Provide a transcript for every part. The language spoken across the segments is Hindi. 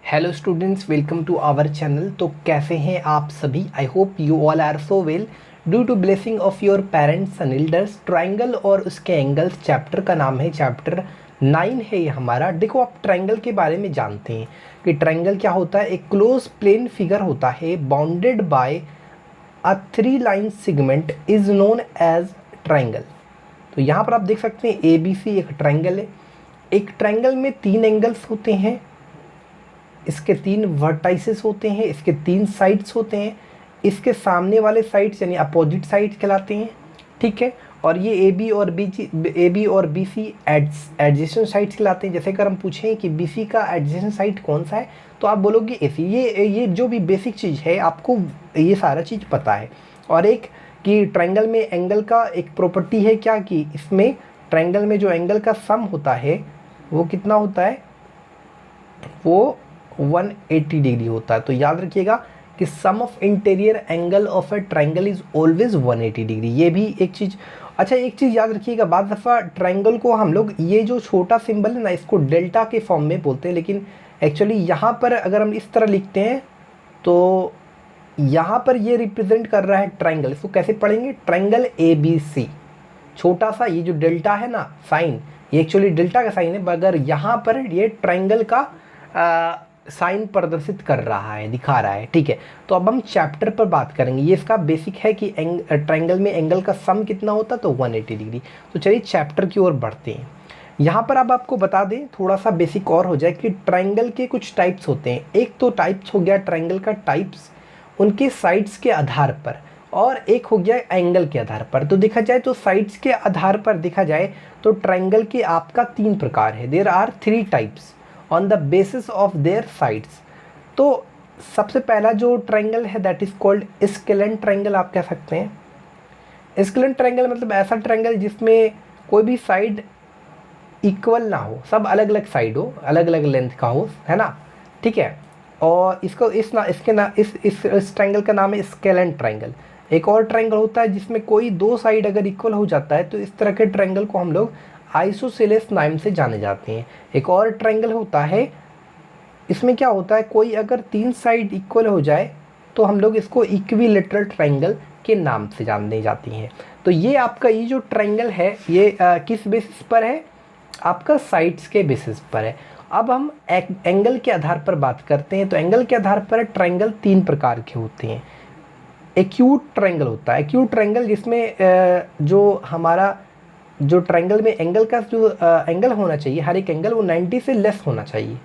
Hello students, welcome to our channel. तो कैसे हैं आप सभी? I hope you all are so well. Due to blessing of your parents and elders, triangle और उसके एंगल्स चैप्टर का नाम है चैप्टर 9 है ये हमारा। देखो, आप ट्राइंगल के बारे में जानते हैं कि ट्राइंगल क्या होता है। एक क्लोज प्लेन फिगर होता है bounded by a 3 line segment is known as triangle. तो यहाँ पर आप देख सकते हैं ए बी सी एक ट्राइंगल है। एक ट्राइंगल में 3 एंगल्स होते हैं, इसके 3 वर्टाइसेस होते हैं, इसके 3 साइड्स होते हैं। इसके सामने वाले साइड्स यानी अपोजिट साइड्स कहलाते हैं, ठीक है। और ये ए बी और बी सी एडजेसेंट साइड्स कहलाते हैं। जैसे अगर हम पूछें कि बी सी का एडजेसेंट साइड कौन सा है, तो आप बोलोगे ए सी। ये जो भी बेसिक चीज़ है आपको ये सारा चीज़ पता है। और एक कि ट्राइंगल में एंगल का एक प्रॉपर्टी है क्या, कि इसमें ट्राइंगल में जो एंगल का सम होता है वो कितना होता है, वो 180 डिग्री होता है। तो याद रखिएगा कि sum of interior angle of a triangle is always 180 degree. ये भी एक चीज़। अच्छा, एक चीज़ याद रखिएगा, बाद दफ़ा ट्राइंगल को हम लोग ये जो छोटा सिंबल है ना, इसको डेल्टा के फॉर्म में बोलते हैं, लेकिन एक्चुअली यहाँ पर अगर हम इस तरह लिखते हैं तो यहाँ पर ये रिप्रेजेंट कर रहा है ट्राइंगल। इसको कैसे पढ़ेंगे? ट्राइंगल ए बी सी, छोटा सा ये जो डेल्टा है ना साइन, ये एक्चुअली डेल्टा का साइन है, मगर यहाँ पर ये ट्राइंगल का साइन प्रदर्शित कर रहा है, दिखा रहा है, ठीक है। तो अब हम चैप्टर पर बात करेंगे। ये इसका बेसिक है कि ट्राइंगल में एंगल का सम कितना होता, तो 180 डिग्री। तो चलिए चैप्टर की ओर बढ़ते हैं। यहाँ पर अब आपको बता दें, थोड़ा सा बेसिक और हो जाए, कि ट्राइंगल के कुछ टाइप्स होते हैं। एक तो टाइप्स हो गया ट्राइंगल का टाइप्स उनके साइड्स के आधार पर, और एक हो गया एंगल के आधार पर। तो देखा जाए तो साइड्स के आधार पर देखा जाए तो ट्राइंगल के आपका 3 प्रकार है। There are 3 types on the basis of their sides. तो सबसे पहला जो ट्राइंगल है that is called scalene triangle, आप कह सकते हैं। स्केलेंट ट्राइंगल मतलब ऐसा ट्राइंगल जिसमें कोई भी साइड इक्वल ना हो, सब अलग अलग साइड हो, अलग अलग लेंथ का हो, है ना, ठीक है। और इसको इस ट्राइंगल का नाम है स्केलेंट ट्राइंगल। एक और ट्राइंगल होता है जिसमें कोई 2 साइड अगर इक्वल हो जाता है, तो इस तरह के ट्राइंगल को हम लोग आइसोसेलेस नाम से जाने जाते हैं। एक और ट्राइंगल होता है, इसमें क्या होता है, कोई अगर 3 साइड इक्वल हो जाए तो हम लोग इसको इक्विलेटरल ट्राइंगल के नाम से जानने जाती हैं। तो ये आपका ये जो ट्राइंगल है ये किस बेसिस पर है, आपका साइड्स के बेसिस पर है। अब हम एंगल के आधार पर बात करते हैं। तो एंगल के आधार पर ट्राइंगल 3 प्रकार के होते हैं। एक्यूट ट्राइंगल होता है, एक्यूट ट्राइंगल जिसमें जो हमारा जो ट्राइंगल में एंगल का जो एंगल होना चाहिए, हर एक एंगल वो 90 से लेस होना चाहिए।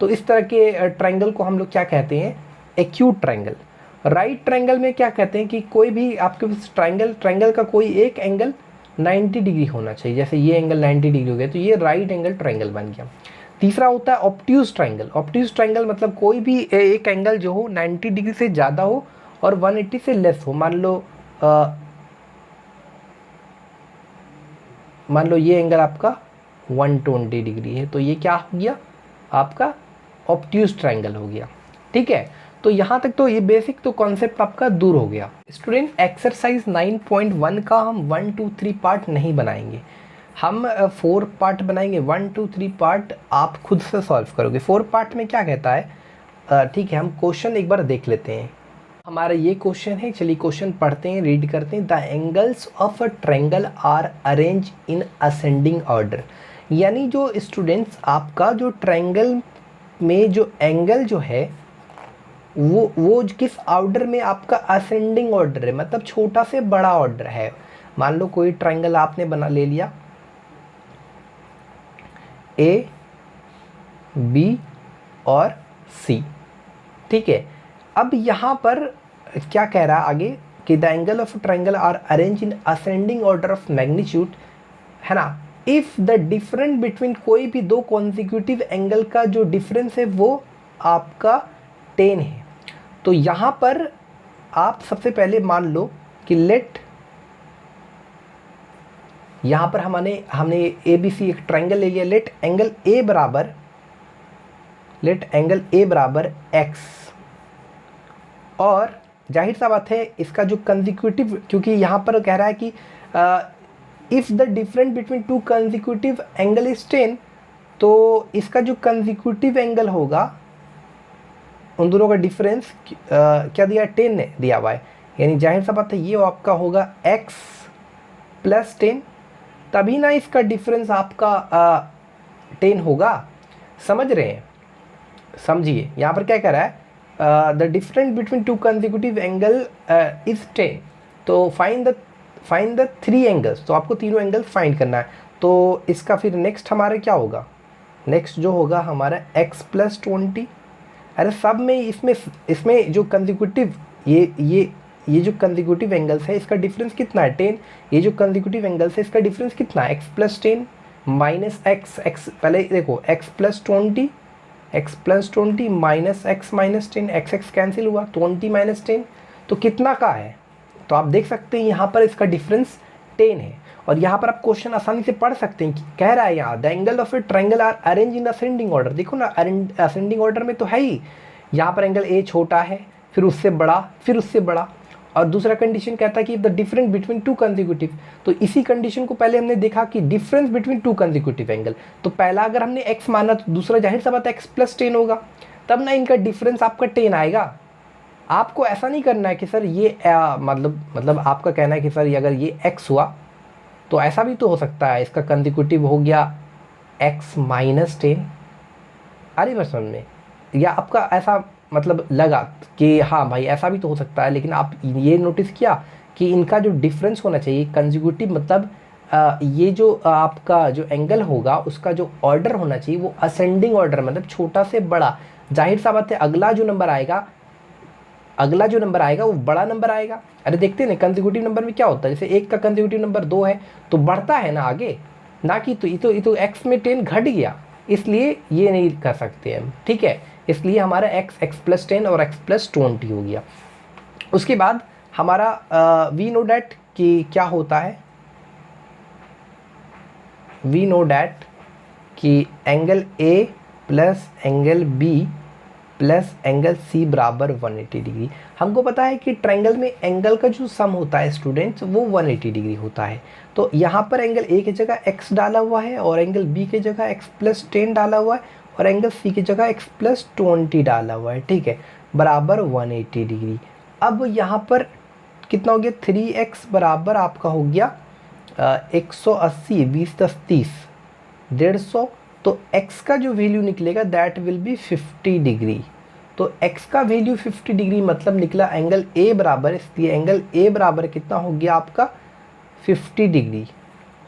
तो इस तरह के ट्राइंगल को हम लोग क्या कहते हैं, एक्यूट ट्राइंगल। राइट ट्राइंगल में क्या कहते हैं कि कोई भी आपके ट्राइंगल का कोई एक एंगल 90 डिग्री होना चाहिए। जैसे ये एंगल 90 डिग्री हो गया तो ये राइट एंगल ट्राइंगल बन गया। तीसरा होता है ऑब्ट्यूज ट्राइंगल। ऑब्ट्यूज ट्राइंगल मतलब कोई भी एक एंगल जो हो 90 डिग्री से ज़्यादा हो और 180 से लेस हो। मान लो ये एंगल आपका 120 डिग्री है, तो ये क्या हो गया, आपका ऑब्ट्यूज ट्राइंगल हो गया, ठीक है। तो यहाँ तक तो ये बेसिक तो कॉन्सेप्ट आपका दूर हो गया। स्टूडेंट, एक्सरसाइज 9.1 का हम 1 2 3 पार्ट नहीं बनाएंगे, हम 4 पार्ट बनाएंगे। 1 2 3 पार्ट आप खुद से सॉल्व करोगे। 4 पार्ट में क्या कहता है, ठीक है, हम क्वेश्चन एक बार देख लेते हैं। हमारा ये क्वेश्चन है, चलिए क्वेश्चन पढ़ते हैं, रीड करते हैं। The angles of a triangle are arrange in ascending order. यानी जो स्टूडेंट्स आपका जो ट्रायंगल में जो एंगल जो है वो किस ऑर्डर में, आपका असेंडिंग ऑर्डर है, मतलब छोटा से बड़ा ऑर्डर है। मान लो कोई ट्रायंगल आपने बना ले लिया ए बी और सी, ठीक है। अब यहाँ पर क्या कह रहा है आगे कि the angle of triangle are arrange in ascending order of magnitude, है ना, इफ द डिफरेंस बिटवीन कोई भी 2 कॉन्जिक्यूटिव एंगल का जो डिफरेंस है वो आपका 10 है। तो यहाँ पर आप सबसे पहले मान लो कि लेट, यहाँ पर हमने ए बी सी एक ट्रायंगल ले लिया। लेट एंगल ए बराबर एक्स, और जाहिर सा बात है इसका जो कंजिक्यूटिव, क्योंकि यहाँ पर कह रहा है कि if the difference between 2 consecutive angle is 10, तो इसका जो कंजिक्यूटिव एंगल होगा उन दोनों का डिफरेंस क्या दिया, 10 दिया हुआ है, यानी जाहिर सा बात है ये आपका होगा x प्लस 10, तभी ना इसका डिफरेंस आपका 10 होगा। समझ रहे हैं, समझिए यहाँ पर क्या कह रहा है, the difference between two consecutive angle is 10, तो फाइंड द 3 एंगल्स, तो आपको तीनों एंगल फाइंड करना है। तो इसका फिर नेक्स्ट हमारा क्या होगा, नेक्स्ट जो होगा हमारा x प्लस 20, अरे सब में इसमें जो कंसेक्यूटिव ये जो कंसेक्यूटिव एंगल्स है इसका डिफरेंस कितना है, 10, ये जो कंसेक्यूटिव एंगल्स है इसका डिफरेंस कितना है, x प्लस 10 माइनस x पहले देखो x plus 20 minus x minus 10, x cancel हुआ, 20 माइनस 10 तो कितना का है, तो आप देख सकते हैं यहाँ पर इसका डिफरेंस 10 है। और यहाँ पर आप क्वेश्चन आसानी से पढ़ सकते हैं कि कह रहा है यहाँ the angle of a triangle are arrange in ascending order, देखो ना असेंडिंग ऑर्डर में तो है ही, यहाँ पर एंगल ए छोटा है, फिर उससे बड़ा, फिर उससे बड़ा, और दूसरा कंडीशन कहता है कि the difference between two consecutive, तो इसी कंडीशन को पहले हमने देखा कि difference between two consecutive angle, तो पहला अगर हमने x माना तो दूसरा जाहिर सा बात है x प्लस 10 होगा, तब ना इनका डिफरेंस आपका 10 आएगा। आपको ऐसा नहीं करना है कि सर ये मतलब आपका कहना है कि सर अगर ये x हुआ तो ऐसा भी तो हो सकता है, इसका कंसेक्यूटिव हो गया x माइनस 10, अरे बस समझ में, या आपका ऐसा मतलब लगा कि हाँ भाई ऐसा भी तो हो सकता है, लेकिन आप ये नोटिस किया कि इनका जो डिफरेंस होना चाहिए कंसेक्यूटिव, मतलब ये जो आपका जो एंगल होगा उसका जो ऑर्डर होना चाहिए वो असेंडिंग ऑर्डर, मतलब छोटा से बड़ा। जाहिर सा बात है अगला जो नंबर आएगा वो बड़ा नंबर आएगा। अरे देखते हैं ना कंसेक्यूटिव नंबर में क्या होता है, जैसे एक का कंसेक्यूटिव नंबर 2 है तो बढ़ता है ना आगे, ना कि तो ये तो x में 10 घट गया, इसलिए ये नहीं कर सकते हम, ठीक है। इसलिए हमारा x प्लस 10 और x प्लस 20 हो गया। उसके बाद हमारा वी नो डैट कि क्या होता है, वी नो डैट कि angle A plus angle B plus angle C बराबर 180 डिग्री। हमको पता है कि ट्रायंगल में एंगल का जो सम होता है स्टूडेंट्स वो 180 डिग्री होता है। तो यहाँ पर एंगल A की जगह x डाला हुआ है और एंगल B की जगह x प्लस 10 डाला हुआ है और एंगल C की जगह x प्लस 20 डाला हुआ है, ठीक है, बराबर 180 डिग्री। अब यहाँ पर कितना हो गया, 3x बराबर आपका हो गया 180, 20 10 30, 150, तो x का जो वैल्यू निकलेगा दैट विल बी 50 डिग्री। तो x का वैल्यू 50 डिग्री मतलब निकला एंगल A बराबर, इसलिए एंगल A बराबर कितना हो गया आपका 50 डिग्री,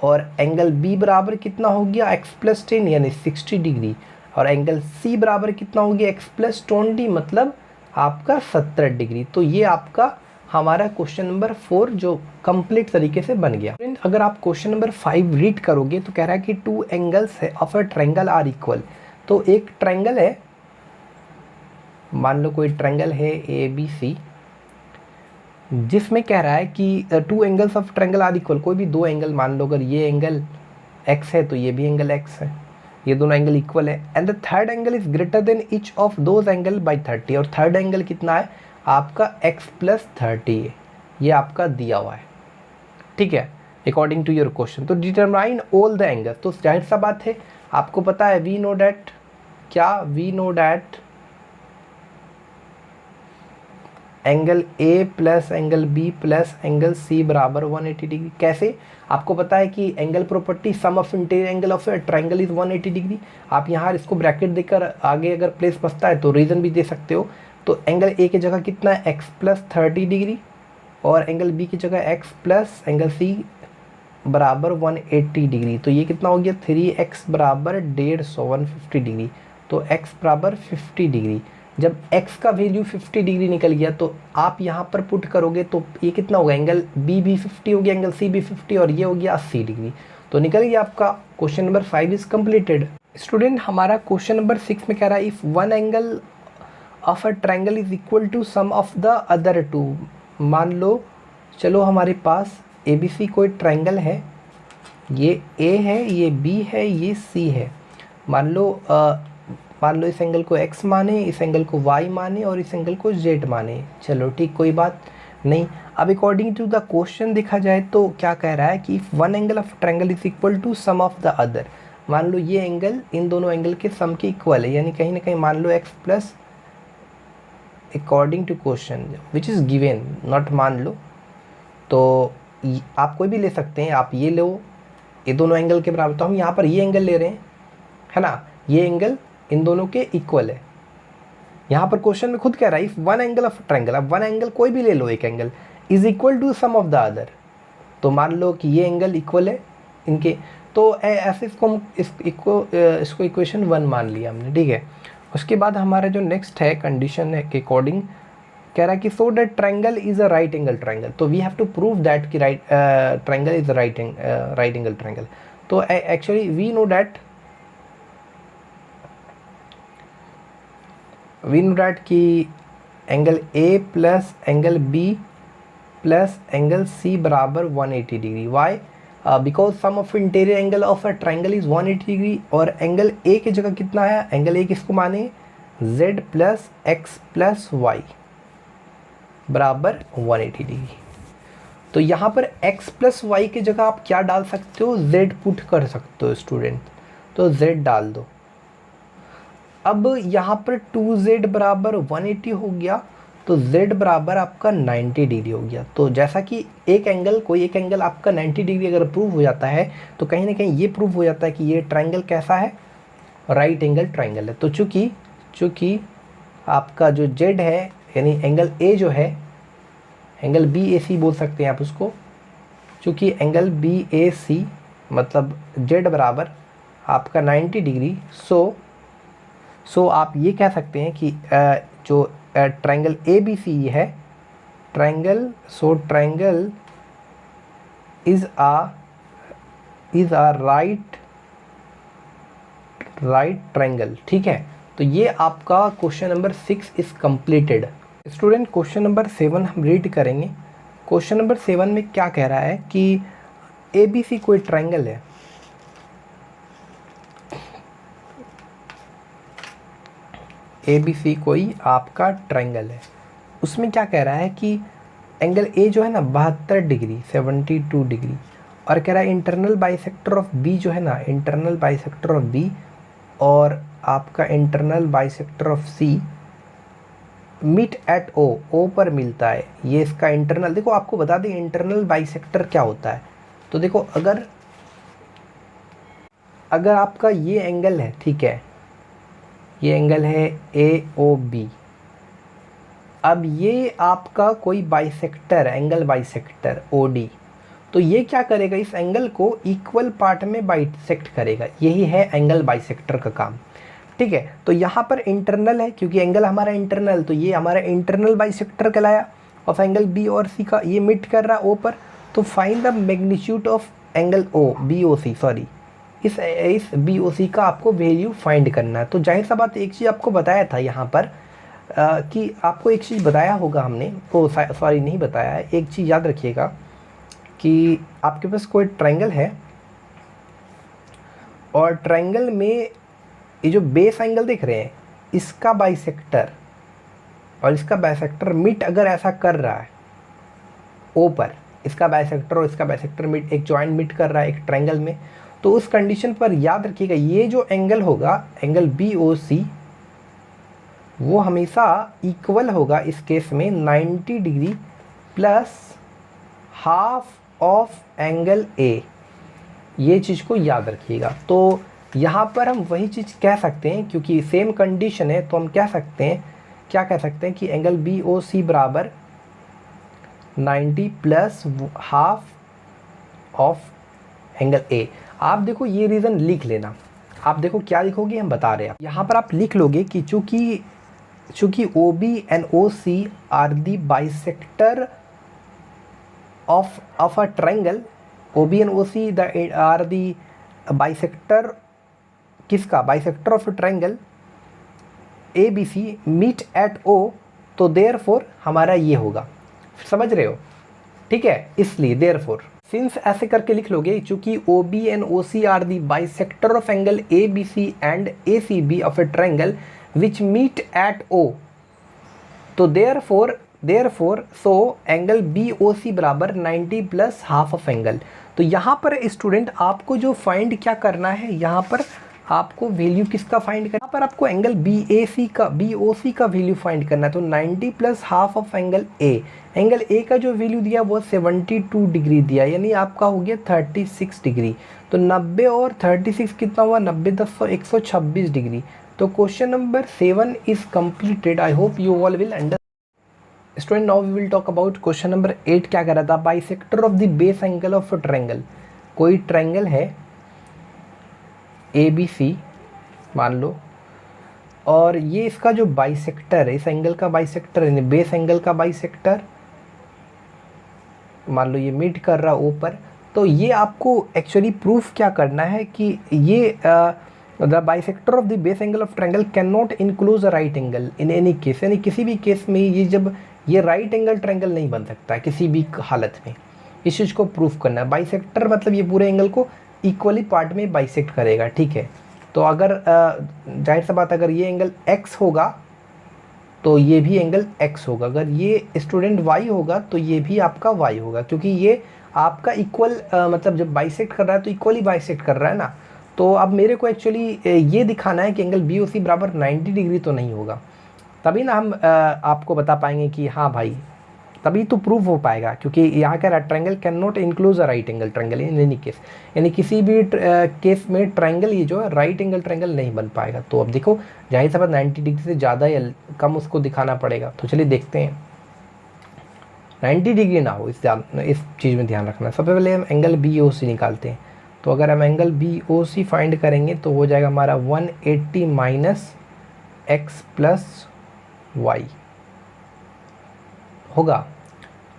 और एंगल B बराबर कितना हो गया x प्लस 10 यानी 60 डिग्री, और एंगल C बराबर कितना हो गया x प्लस 20 मतलब आपका 70 डिग्री। तो ये आपका हमारा क्वेश्चन नंबर 4 जो कंप्लीट तरीके से बन गया। अगर आप क्वेश्चन नंबर 5 रीड करोगे तो कह रहा है कि 2 एंगल्स है of a triangle are equal. तो एक ट्रायंगल है, मान लो कोई ट्रायंगल है ABC, जिसमें कह रहा है कि 2 angles of triangle are equal, कोई भी 2 एंगल मान लो, अगर ये एंगल x है तो ये भी एंगल x है, ये दोनों एंगल इक्वल है, and the third angle is greater than each of those angle by 30, और थर्ड एंगल कितना है आपका x प्लस 30 है, ये आपका दिया हुआ है, ठीक है, अकॉर्डिंग टू योर क्वेश्चन। तो डिटरमाइन ऑल द एंगल, तो जाहिर सा बात है आपको पता है वी नो डैट क्या, we know that angle A plus angle B plus angle C बराबर 180 डिग्री। कैसे, आपको पता है कि angle property sum of interior angle of a triangle is 180 degree. आप यहाँ इसको ब्रैकेट देकर आगे अगर प्लेस बचता है तो रीज़न भी दे सकते हो। तो एंगल A की जगह कितना है x प्लस 30 डिग्री, और एंगल B की जगह x प्लस एंगल C बराबर 180 डिग्री। तो ये कितना हो गया 3x बराबर 150 150 डिग्री, तो x बराबर 50 डिग्री। जब x का वैल्यू 50 डिग्री निकल गया तो आप यहाँ पर पुट करोगे तो ये कितना होगा, एंगल B भी 50 हो गया, एंगल C भी 50, और ये हो गया 80 डिग्री। तो निकल गया आपका question number 5 is completed. Student हमारा क्वेश्चन नंबर 6 में कह रहा है if one angle of a triangle is equal to sum of the other two. मान लो चलो हमारे पास ABC कोई ट्रायंगल है, ये A है, ये B है, ये C है। मान लो इस एंगल को x माने, इस एंगल को y माने और इस एंगल को z माने। चलो ठीक, कोई बात नहीं। अब अकॉर्डिंग टू द क्वेश्चन देखा जाए तो क्या कह रहा है कि if one angle of triangle is equal to sum of the other. मान लो ये एंगल इन दोनों एंगल के सम के इक्वल है, यानी कहीं ना कहीं मान लो x plus according to question which is given, not मान लो, तो आप कोई भी ले सकते हैं, आप ये लो, ये दोनों एंगल के बराबर, तो हम यहाँ पर ये एंगल ले रहे हैं, है ना, ये एंगल इन दोनों के इक्वल है। यहाँ पर क्वेश्चन में खुद कह रहा है if one angle of triangle, अब वन एंगल कोई भी ले लो, एक angle is equal to sum of the other, तो मान लो कि ये एंगल इक्वल है इनके, तो ऐसे इसको हम इसको इक्वेशन 1 मान लिया हमने, ठीक है। उसके बाद हमारा जो नेक्स्ट है कंडीशन है के अकॉर्डिंग कह रहा है कि so that triangle is a right angle triangle, तो we have to prove that कि triangle is a right angle triangle. तो एक्चुअली वी नो दैट कि angle A plus angle B plus angle C बराबर 180 degree. Why? Because sum of interior angle of a triangle is 180 degree, और एंगल ए की जगह कितना है, एंगल ए किसको माने, z plus X plus Y बराबर 180 डिग्री। तो यहाँ पर x प्लस वाई की जगह आप क्या डाल सकते हो, z पुट कर सकते हो स्टूडेंट, तो z डाल दो। अब यहाँ पर 2z बराबर 180 हो गया, तो z बराबर आपका 90 डिग्री हो गया। तो जैसा कि कोई एक एंगल आपका 90 डिग्री अगर प्रूव हो जाता है, तो कहीं ना कहीं ये प्रूव हो जाता है कि ये ट्रायंगल कैसा है, राइट एंगल ट्रायंगल है। तो चूँकि आपका जो z है, यानी एंगल a जो है, एंगल BAC बोल सकते हैं आप उसको, चूँकि एंगल BAC मतलब z बराबर आपका 90 डिग्री, सो आप ये कह सकते हैं कि जो ट्रायंगल ABC है, triangle is a right triangle, ठीक है। तो ये आपका question number 6 is completed. Student question number 7 हम रीड करेंगे। क्वेश्चन नंबर 7 में क्या कह रहा है कि ABC कोई ट्रायंगल है, ABC कोई आपका ट्रायंगल है, उसमें क्या कह रहा है कि एंगल A जो है ना 72 डिग्री 72 डिग्री, और कह रहा है इंटरनल बाइसेक्टर ऑफ B जो है ना, इंटरनल बाइसेक्टर ऑफ B और आपका internal bisector of C meet at O पर मिलता है। ये इसका इंटरनल, देखो आपको बता दें इंटरनल बाइसेक्टर क्या होता है। तो देखो अगर आपका ये एंगल है, ठीक है, ये एंगल है AOB, अब ये आपका कोई बाइसेक्टर, एंगल बाइसेक्टर OD, तो ये क्या करेगा, इस एंगल को इक्वल पार्ट में बाइसेक्ट करेगा, यही है एंगल बाइसेक्टर का काम, ठीक है। तो यहाँ पर इंटरनल है, क्योंकि एंगल हमारा इंटरनल, तो ये हमारा इंटरनल बाइसेक्टर कहलाया, ऑफ एंगल B और C का, ये मिट कर रहा O पर, तो find the magnitude of angle BOC, sorry इस BOC का आपको वैल्यू फाइंड करना है। तो जाहिर सा बात, एक चीज़ आपको बताया था यहाँ पर कि आपको एक चीज़ बताया होगा हमने, सॉरी नहीं बताया है, एक चीज़ याद रखिएगा कि आपके पास कोई ट्रायंगल है, और ट्रायंगल में ये जो बेस एंगल देख रहे हैं, इसका बाइसेक्टर और इसका बाइसेक्टर मिट अगर ऐसा कर रहा है O पर, इसका बाइसेक्टर और इसका बाइसेक्टर मिट, एक जॉइंट मिट कर रहा है एक ट्रायंगल में, तो उस कंडीशन पर याद रखिएगा ये जो एंगल होगा, एंगल BOC, वो हमेशा इक्वल होगा इस केस में 90 degree plus half of angle A, ये चीज़ को याद रखिएगा। तो यहाँ पर हम वही चीज़ कह सकते हैं, क्योंकि सेम कंडीशन है, तो हम कह सकते हैं, क्या कह सकते हैं कि एंगल BOC बराबर 90 plus half of angle A। आप देखो ये रीज़न लिख लेना, आप देखो क्या लिखोगे, हम बता रहे हैं। यहाँ पर आप लिख लोगे कि चूँकि OB and OC are the bisector of a triangle, OB and OC are the bisector, किसका, bisector of a triangle ABC meet at O, तो देयरफॉर हमारा ये होगा, समझ रहे हो, ठीक है। इसलिए देयरफॉर सिंस ऐसे करके लिख लोगे, चूंकि OB and OC are the bisector of angle ABC and ACB of a triangle which meet at O, तो देयरफॉर सो एंगल BOC बराबर 90 प्लस हाफ ऑफ एंगल। तो यहाँ पर स्टूडेंट आपको जो फाइंड क्या करना है, यहाँ पर आपको वैल्यू किसका फाइंड करना, यहाँ पर आपको एंगल BOC का वैल्यू फाइंड करना है। तो 90 plus half of angle A का जो वैल्यू दिया वो 72 डिग्री दिया, यानी आपका हो गया 36 डिग्री। तो 90 और 36 कितना हुआ, 90 10 126 डिग्री। तो question number 7 is completed. I hope you all will understand. Student, now we will talk about question number 8। क्या कर रहा था, bisector of the base angle of triangle. कोई ट्रायंगल है ABC मान लो, और ये इसका जो बाइसेक्टर है, इस एंगल का बाइसेक्टर है, बेस एंगल का बाइसेक्टर मान लो ये मीट कर रहा ओ पर। तो ये आपको एक्चुअली प्रूफ क्या करना है कि ये the bisector of the base angle of triangle can not includes a right angle in any case, यानी किसी भी केस में ये राइट एंगल ट्रायंगल नहीं बन सकता है किसी भी हालत में। इस चीज़ को प्रूफ करना है। बाइसेक्टर मतलब ये पूरे एंगल को इक्वली पार्ट में बाइसेक्ट करेगा, ठीक है। तो अगर जाहिर सा बात, अगर ये एंगल x होगा तो ये भी एंगल x होगा, अगर ये स्टूडेंट y होगा तो ये भी आपका y होगा, क्योंकि ये आपका इक्वल मतलब जब बाइसेक्ट कर रहा है तो इक्वली बाइसेक्ट कर रहा है ना। तो अब मेरे को एक्चुअली ये दिखाना है कि एंगल BOC बराबर 90 डिग्री तो नहीं होगा, तभी ना हम आपको बता पाएंगे कि हाँ भाई, तभी तो प्रूफ हो पाएगा। क्योंकि यहाँ का triangle can not includes a right angle triangle in any case, यानी किसी भी केस में ट्रायंगल ये जो है राइट एंगल ट्रायंगल नहीं बन पाएगा। तो अब देखो, जाहिर सा बात 90 डिग्री से ज़्यादा या कम उसको दिखाना पड़ेगा। तो चलिए देखते हैं, 90 डिग्री ना हो, इस चीज़ में ध्यान रखना। सबसे पहले हम एंगल BOC निकालते हैं। तो अगर हम एंगल BOC फाइंड करेंगे तो हो जाएगा हमारा 180 माइनस x प्लस वाई होगा।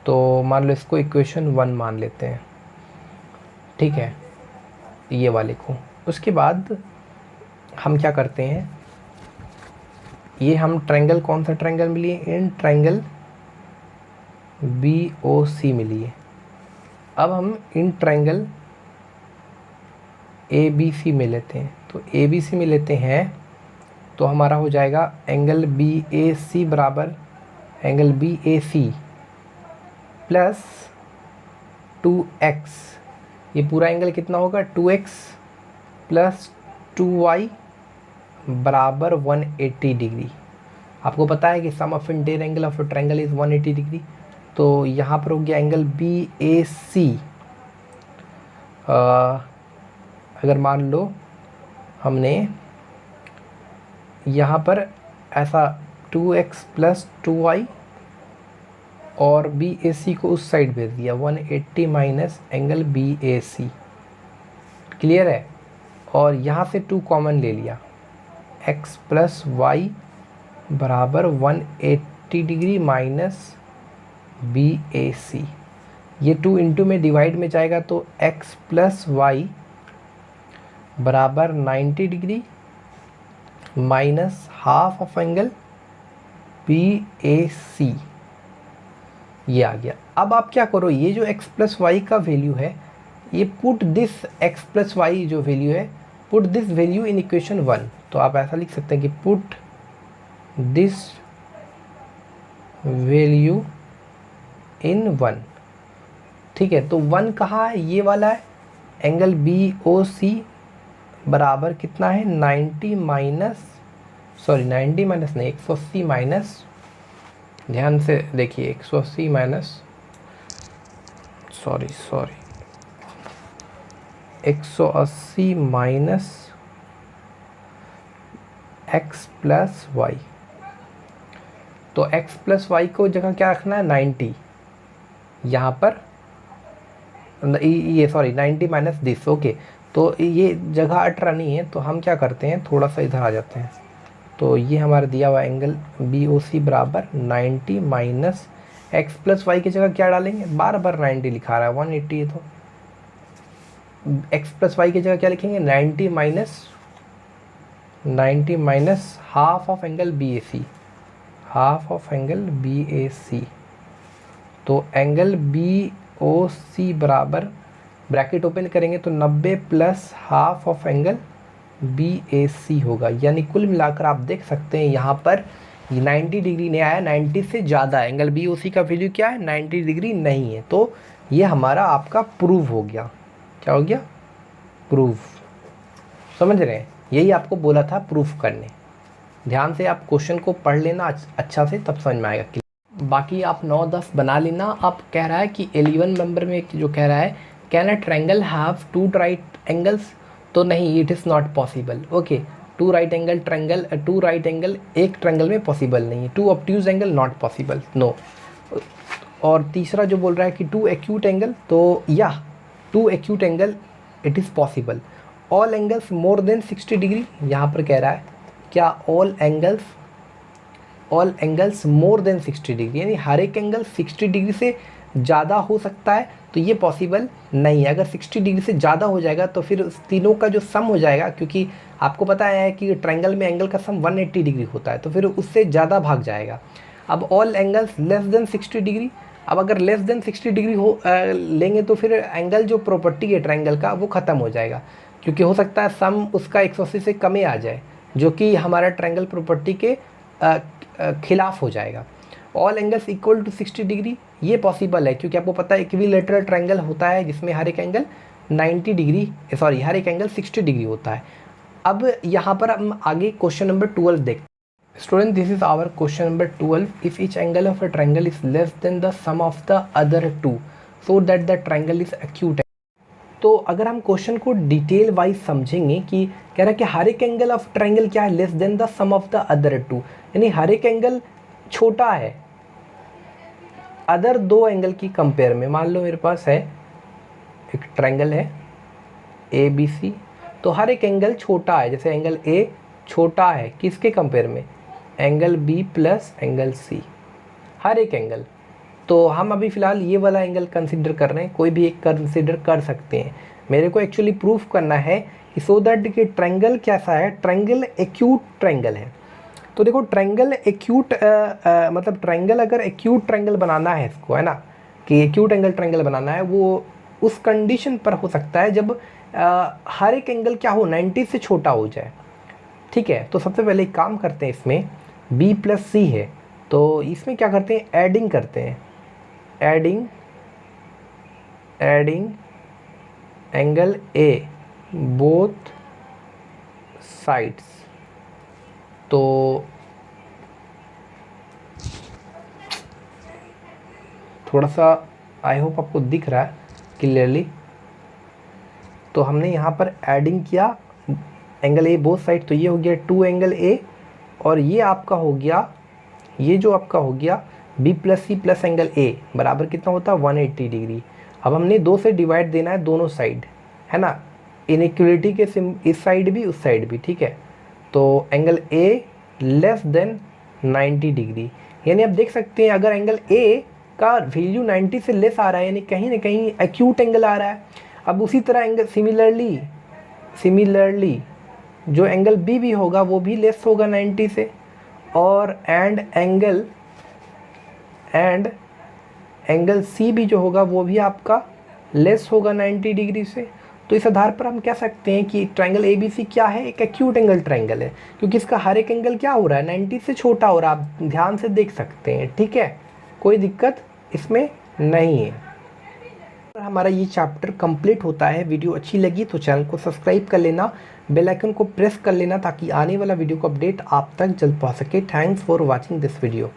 तो मान लो इसको इक्वेशन 1 मान लेते हैं, ठीक है, ये वाले को। उसके बाद हम क्या करते हैं, ये हम ट्रायंगल, कौन सा ट्रायंगल मिली है, इन ट्रायंगल BOC मिली है। अब हम इन ट्रायंगल ABC में लेते हैं। तो ABC में लेते हैं तो हमारा हो जाएगा एंगल BAC बराबर एंगल BAC प्लस 2x, ये पूरा एंगल कितना होगा 2x प्लस 2y बराबर 180 डिग्री। आपको पता है कि sum of interior angle of triangle is 180 degree. तो यहाँ पर हो गया एंगल BAC। अगर मान लो हमने यहाँ पर ऐसा 2x प्लस 2y और BAC को उस साइड भेज दिया, 180 माइनस एंगल BAC, क्लियर है। और यहाँ से 2 कॉमन ले लिया, x प्लस वाई बराबर 180 डिग्री माइनस BAC। ये 2 इंटू में डिवाइड में जाएगा तो x प्लस वाई बराबर 90 degree minus half of angle BAC, ये आ गया। अब आप क्या करो, ये जो x प्लस वाई का वैल्यू है, ये put this x plus y जो वैल्यू है, put this value in equation 1। तो आप ऐसा लिख सकते हैं कि पुट दिस वैल्यू इन 1, ठीक है। तो 1 कहाँ है, ये वाला है, एंगल BOC बराबर कितना है 90 माइनस, सॉरी 90 माइनस नहीं, 180 माइनस, ध्यान से देखिए, 180 minus, sorry 180 minus x plus y. तो x प्लस वाई को जगह क्या रखना है 90, यहाँ पर ये सॉरी 90 माइनस दिस, ओके। तो ये जगह अटरा नहीं है, तो हम क्या करते हैं, थोड़ा सा इधर आ जाते हैं। तो ये हमारा दिया हुआ एंगल BOC बराबर 90 माइनस x प्लस वाई की जगह क्या डालेंगे, बार बार 90 लिखा रहा है, 180 है, तो x प्लस वाई की जगह क्या लिखेंगे 90 minus half of angle BAC, half of angle BAC। तो एंगल BOC बराबर, ब्रैकेट ओपन करेंगे तो 90 plus half of angle BAC होगा। यानी कुल मिलाकर आप देख सकते हैं यहाँ पर 90 डिग्री नहीं आया, 90 से ज़्यादा एंगल BOC का वैल्यू क्या है 90 डिग्री नहीं है। तो ये हमारा आपका प्रूव हो गया, क्या हो गया, प्रूफ, समझ रहे हैं। यही आपको बोला था प्रूफ करने। ध्यान से आप क्वेश्चन को पढ़ लेना अच्छा से, तब समझ में आएगा। बाकी आप 9-10 बना लेना। आप कह रहा है कि 11 नंबर में जो कह रहा है, can a triangle have 2 right angles, तो नहीं, it is not possible. Okay, 2 right angle एक ट्रायंगल में पॉसिबल नहीं है। 2 obtuse angle not possible, no. और तीसरा जो बोल रहा है कि 2 एक्यूट एंगल, तो या 2 acute angle it is possible. All angles more than 60 degree, यहाँ पर कह रहा है क्या all angles more than 60 degree, यानी हर एक एंगल 60 डिग्री से ज़्यादा हो सकता है, तो ये पॉसिबल नहीं है। अगर 60 डिग्री से ज़्यादा हो जाएगा तो फिर उस तीनों का जो सम हो जाएगा, क्योंकि आपको पता है कि ट्रायंगल में एंगल का सम 180 डिग्री होता है, तो फिर उससे ज़्यादा भाग जाएगा। अब all angles less than 60 degree, अब अगर लेस देन 60 डिग्री लेंगे तो फिर एंगल जो प्रॉपर्टी है ट्रायंगल का वो ख़त्म हो जाएगा, क्योंकि हो सकता है सम उसका 180 से कम ही आ जाए, जो कि हमारा ट्रायंगल प्रॉपर्टी के खिलाफ हो जाएगा। All angles equal to 60 degree, ये पॉसिबल है, क्योंकि आपको पता है इक्विलैटरल ट्रायंगल होता है जिसमें हर एक एंगल 60 डिग्री होता है। अब यहाँ पर हम आगे क्वेश्चन नंबर 12 देखते हैं। Student, this is our question number 12। If each angle of a triangle is less than the sum of the other two so that the triangle is acute. तो अगर हम क्वेश्चन को डिटेल वाइज समझेंगे कि कह रहा है कि हर एक एंगल ऑफ ट्रायंगल क्या है, less than the sum of the other two, यानी हर एक एंगल छोटा है अदर 2 एंगल की कंपेयर में। मान लो मेरे पास है एक ट्रायंगल है ABC, तो हर एक एंगल छोटा है, जैसे एंगल A छोटा है किसके कंपेयर में, angle B plus angle C, हर एक एंगल। तो हम अभी फ़िलहाल ये वाला एंगल कंसिडर कर रहे हैं, कोई भी एक कंसिडर कर सकते हैं। मेरे को एक्चुअली प्रूफ करना है कि सो दैट कि ट्रायंगल कैसा है, ट्रायंगल एक्यूट ट्रायंगल है। तो देखो ट्रायंगल एक्यूट मतलब ट्रायंगल अगर एक्यूट ट्रायंगल बनाना है इसको, है ना, कि एक्यूट एंगल ट्रायंगल बनाना है, वो उस कंडीशन पर हो सकता है जब हर एक एंगल क्या हो, 90 से छोटा हो जाए। ठीक है, तो सबसे पहले एक काम करते हैं, इसमें B प्लस C है, तो इसमें क्या करते हैं, एडिंग करते हैं, adding angle A both sides. तो थोड़ा सा आई होप आपको दिख रहा है क्लियरली। तो हमने यहाँ पर एडिंग किया एंगल A बोथ साइड, तो ये हो गया 2 एंगल A, और ये आपका हो गया, ये जो आपका हो गया B plus C plus angle A बराबर कितना होता है, 180 डिग्री। अब हमने 2 से डिवाइड देना है दोनों साइड, है ना, इनइक्वलिटी के इस साइड भी उस साइड भी। ठीक है, तो angle A less than 90 degree, यानी आप देख सकते हैं अगर एंगल A का वैल्यू 90 से लेस आ रहा है, यानी कहीं ना कहीं एक्यूट एंगल आ रहा है। अब उसी तरह एंगल सिमिलरली जो एंगल B भी होगा वो भी लेस होगा 90 से, और एंगल C भी जो होगा वो भी आपका लेस होगा 90 डिग्री से। तो इस आधार पर हम कह सकते हैं कि ट्रायंगल ABC क्या है, एक एक्यूट एंगल ट्रायंगल है, क्योंकि इसका हर एक एंगल क्या हो रहा है, 90 से छोटा हो रहा है। आप ध्यान से देख सकते हैं, ठीक है, कोई दिक्कत इसमें नहीं है। हमारा ये चैप्टर कंप्लीट होता है। वीडियो अच्छी लगी तो चैनल को सब्सक्राइब कर लेना, बेल आइकन को प्रेस कर लेना, ताकि आने वाला वीडियो का अपडेट आप तक जल्द पहुंच सके। Thanks for watching this video.